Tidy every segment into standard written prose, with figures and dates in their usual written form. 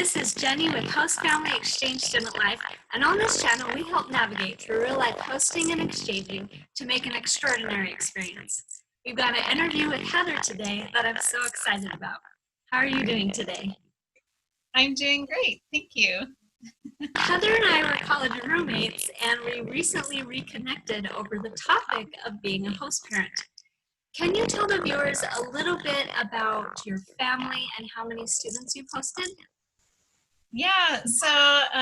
this is Jenny with Host Family Exchange Student Life, and on this channel we help navigate through real life hosting and exchanging to make an extraordinary experience. We've got an interview with Heather today that I'm so excited about. How are you doing today? I'm doing great, thank you. Heather and I were college roommates, and we recently reconnected over the topic of being a host parent. Can you tell the viewers a little bit about your family and how many students you've hosted? Yeah, so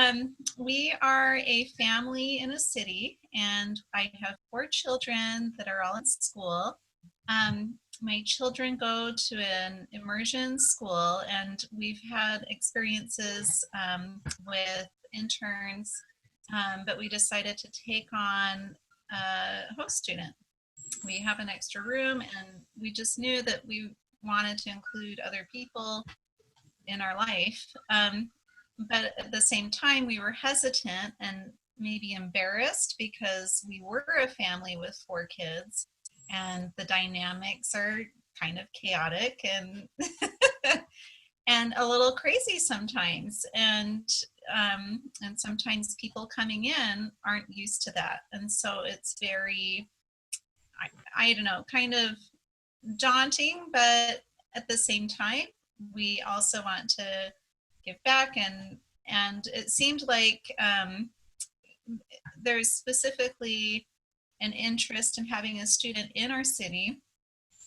we are a family in a city, and I have 4 children that are all in school. My children go to an immersion school, and we've had experiences with interns, but we decided to take on a host student. We have an extra room, and we just knew that we wanted to include other people in our life. But at the same time, we were hesitant and maybe embarrassed because we were a family with 4 kids, and the dynamics are kind of chaotic and and a little crazy sometimes. And sometimes people coming in aren't used to that, and so it's very, I don't know, kind of daunting, but at the same time, we also want to give back, and it seemed like there's specifically an interest in having a student in our city,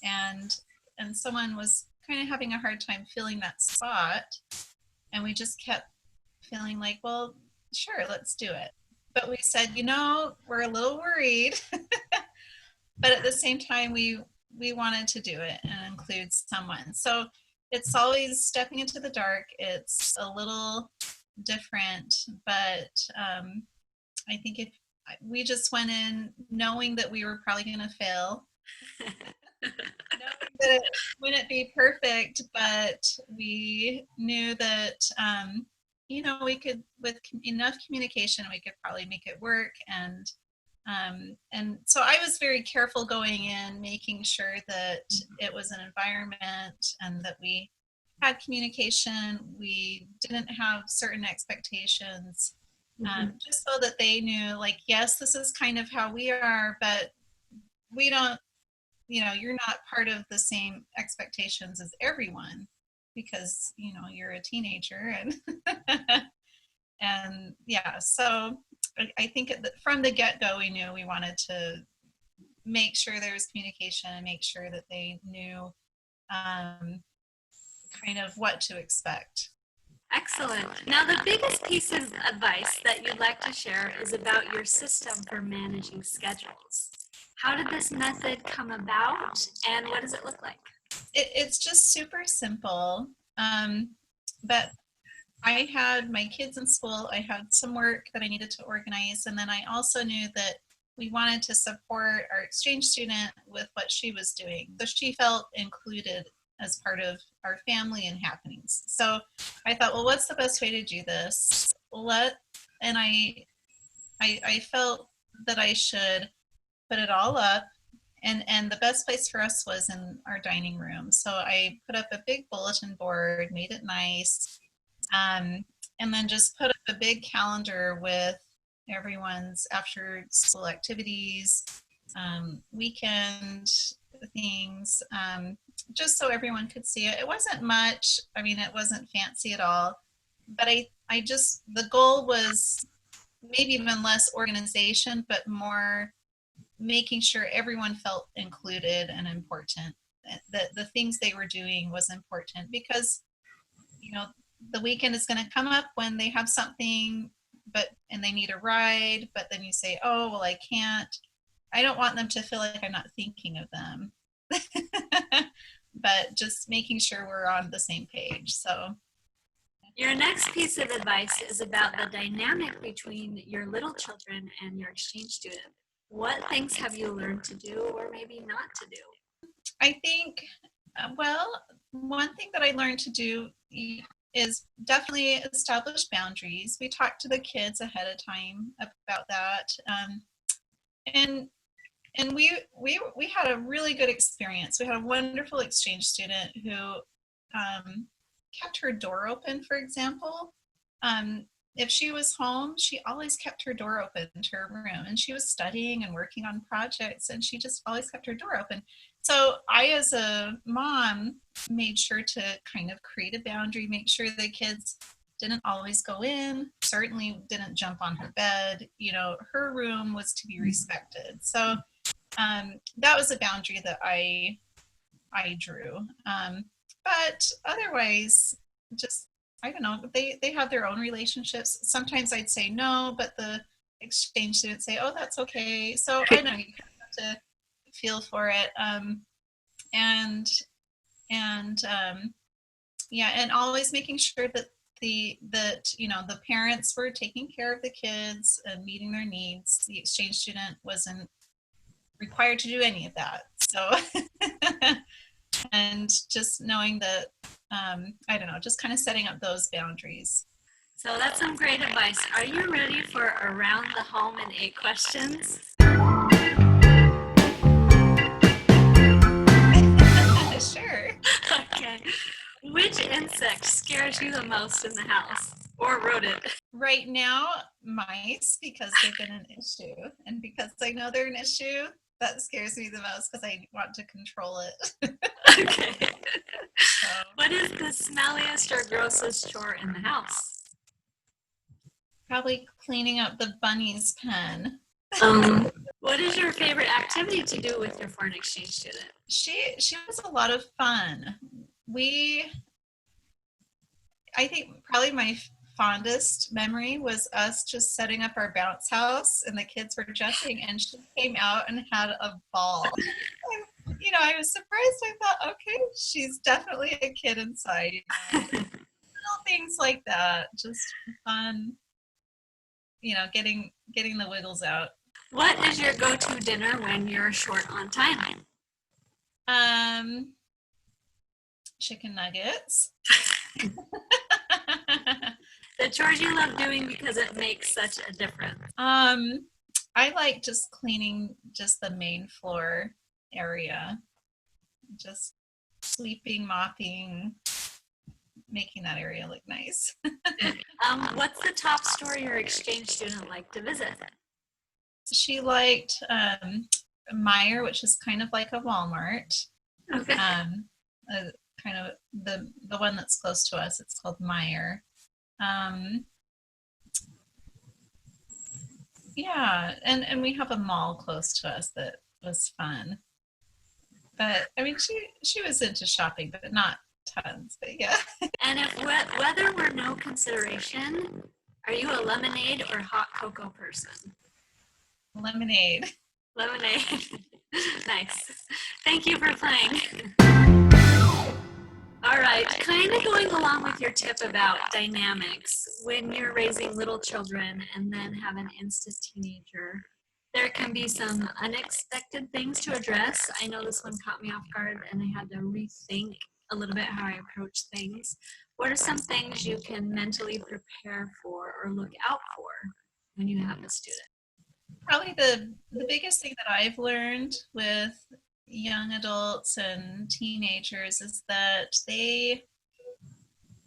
and someone was kind of having a hard time filling that spot, and we just kept feeling like, well, sure, let's do it. But we said, we're a little worried, but at the same time, we wanted to do it and include someone. So it's always stepping into the dark. It's a little different, but I think if we just went in knowing that we were probably going to fail, knowing that it wouldn't be perfect, but we knew that we could, with enough communication, we could probably make it work. And so I was very careful going in, making sure that it was an environment and that we had communication. We didn't have certain expectations, just so that they knew, like, yes, this is kind of how we are, but we don't, you're not part of the same expectations as everyone, because, you're a teenager. And yeah, so I think from the get-go, we knew we wanted to make sure there was communication and make sure that they knew kind of what to expect. Excellent. Now, the biggest piece of advice that you'd like to share is about your system for managing schedules. How did this method come about, and what does it look like? It's just super simple, but I had my kids in school, I had some work that I needed to organize, and then I also knew that we wanted to support our exchange student with what she was doing, so she felt included as part of our family and happenings. So I thought, well, what's the best way to do this? And I felt that I should put it all up, and the best place for us was in our dining room. So I put up a big bulletin board, made it nice, and then just put up a big calendar with everyone's after school activities, weekend things, just so everyone could see it. It wasn't much. I mean, it wasn't fancy at all, but I just, the goal was maybe even less organization, but more making sure everyone felt included and important. That the things they were doing was important, because the weekend is going to come up when they have something, and they need a ride, but then you say, oh, well, I can't. I don't want them to feel like I'm not thinking of them. But just making sure we're on the same page. So your next piece of advice is about the dynamic between your little children and your exchange student. What things have you learned to do, or maybe not to do? I think, well, one thing that I learned to do is definitely establish boundaries. We talked to the kids ahead of time about that, and we had a really good experience. We had a wonderful exchange student who kept her door open, for example. Um, if she was home, she always kept her door open to her room, and she was studying and working on projects, and she just always kept her door open. So I, as a mom, made sure to kind of create a boundary, make sure the kids didn't always go in, certainly didn't jump on her bed. You know, her room was to be respected. So that was a boundary that I drew. But otherwise, just I don't know. They have their own relationships. Sometimes I'd say no, but the exchange students say, "Oh, that's okay." So I know you kind of have to feel for it. And yeah, and always making sure that the parents were taking care of the kids and meeting their needs. The exchange student wasn't required to do any of that. So and just knowing that I don't know, just kind of setting up those boundaries. So that's some great advice. Are you ready for Around the Home in 8 questions? Sure. Okay. Which insect scares you the most in the house? Or rodent? Right now, mice, because they've been an issue, and because I know they're an issue, that scares me the most because I want to control it. Okay. So What is the smelliest or grossest chore in the house? probably cleaning up the bunny's pen. What is your favorite activity to do with your foreign exchange student? She was a lot of fun. I think probably my fondest memory was us just setting up our bounce house and the kids were jumping and she came out and had a ball. And, I was surprised. I thought, okay, she's definitely a kid inside. Little things like that, just fun. Getting the wiggles out. What is your go-to dinner when you're short on time? Chicken nuggets. The chores you love doing because it makes such a difference. I like just cleaning just the main floor area, just sweeping, mopping, making that area look nice. What's the top store your exchange student liked to visit? She liked Meijer, which is kind of like a Walmart. Okay. Kind of the one that's close to us. It's called Meijer. Yeah, and we have a mall close to us that was fun. But I mean, she was into shopping, but not tons. But yeah. And if weather were no consideration, are you a lemonade or hot cocoa person? Lemonade. Lemonade. Nice. Thank you for playing. All right, kind of going along with your tip about dynamics, when you're raising little children and then have an instant teenager, there can be some unexpected things to address. I know this one caught me off guard and I had to rethink a little bit how I approach things. What are some things you can mentally prepare for or look out for when you have a student? Probably the biggest thing that I've learned with young adults and teenagers is that they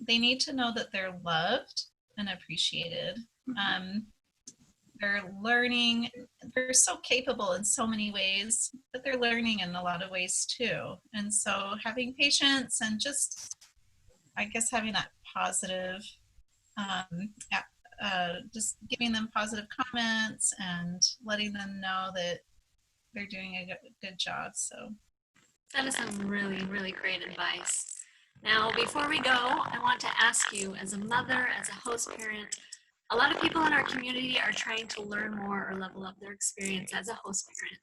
need to know that they're loved and appreciated. They're learning. They're so capable in so many ways, but they're learning in a lot of ways too. And so having patience and just, I guess, having that positive, just giving them positive comments and letting them know that they're doing a good job. So that is some really, really great advice. Now, before we go, I want to ask you, as a mother, as a host parent, a lot of people in our community are trying to learn more or level up their experience as a host parent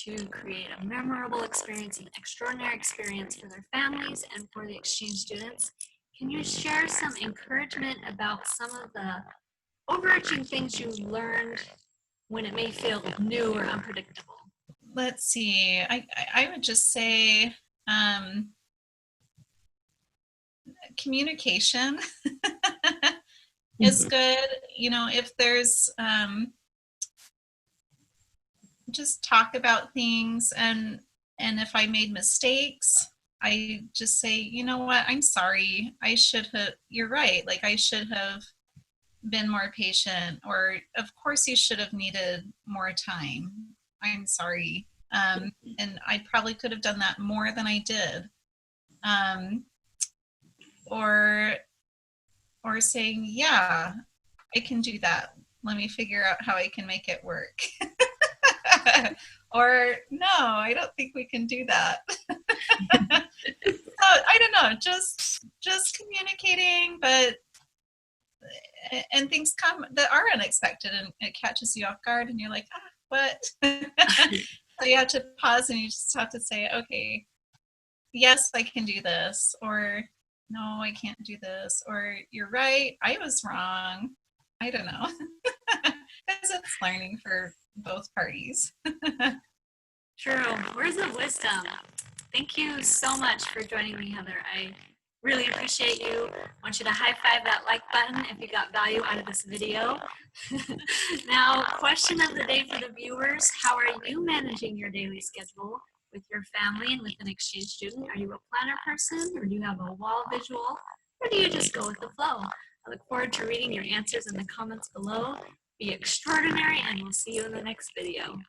to create a memorable experience, an extraordinary experience for their families and for the exchange students. Can you share some encouragement about some of the overarching things you learned when it may feel new or unpredictable? Let's see. I would just say communication is good. If there's just talk about things and if I made mistakes, I just say, you know what, I'm sorry. You're right. Like, I should have been more patient, or of course you should have needed more time. I'm sorry. And I probably could have done that more than I did. Um, or saying, yeah, I can do that. Let me figure out how I can make it work. Or no, I don't think we can do that. So I don't know, just communicating, but and things come that are unexpected and it catches you off guard and you're like, ah, what? So you have to pause and you just have to say, okay, yes, I can do this, or no, I can't do this, or you're right, I was wrong. I don't know. Because it's learning for both parties. True. Words of wisdom. Thank you so much for joining me, Heather. I really appreciate you. I want you to high five that like button if you got value out of this video. Now, question of the day for the viewers: how are you managing your daily schedule with your family and with an exchange student? Are you a planner person, or do you have a wall visual, or do you just go with the flow? I look forward to reading your answers in the comments below. Be extraordinary, and we'll see you in the next video.